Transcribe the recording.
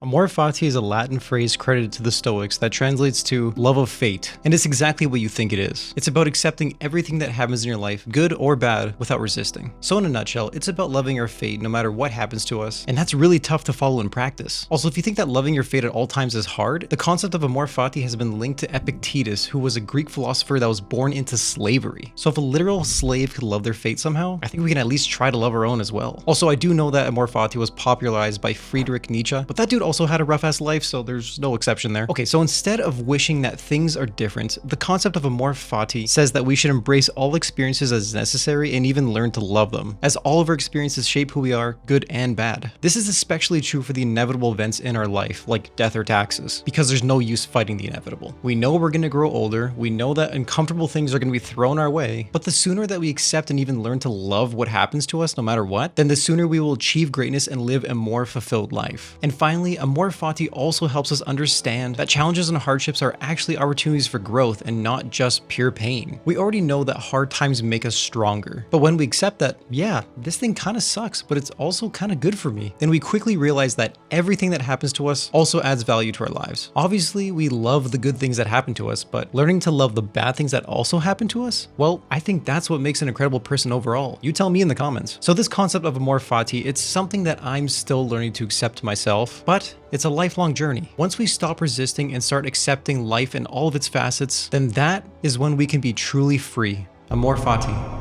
Amor Fati is a Latin phrase credited to the Stoics that translates to love of fate, and it's exactly what you think it is. It's about accepting everything that happens in your life, good or bad, without resisting. So in a nutshell, it's about loving our fate no matter what happens to us, and that's really tough to follow in practice. Also, if you think that loving your fate at all times is hard, the concept of Amor Fati has been linked to Epictetus, who was a Greek philosopher that was born into slavery. So if a literal slave could love their fate somehow, I think we can at least try to love our own as well. Also, I do know that Amor Fati was popularized by Friedrich Nietzsche, but that dude also had a rough-ass life, so there's no exception there. Okay, so instead of wishing that things are different, the concept of Amor Fati says that we should embrace all experiences as necessary and even learn to love them, as all of our experiences shape who we are, good and bad. This is especially true for the inevitable events in our life, like death or taxes, because there's no use fighting the inevitable. We know we're gonna grow older, we know that uncomfortable things are gonna be thrown our way, but the sooner that we accept and even learn to love what happens to us no matter what, then the sooner we will achieve greatness and live a more fulfilled life. And finally, Amor Fati also helps us understand that challenges and hardships are actually opportunities for growth and not just pure pain. We already know that hard times make us stronger, but when we accept that, yeah, this thing kind of sucks, but it's also kind of good for me, then we quickly realize that everything that happens to us also adds value to our lives. Obviously, we love the good things that happen to us, but learning to love the bad things that also happen to us, well, I think that's what makes an incredible person overall. You tell me in the comments. So this concept of Amor Fati, it's something that I'm still learning to accept myself, but it's a lifelong journey. Once we stop resisting and start accepting life in all of its facets, then that is when we can be truly free. Amor Fati.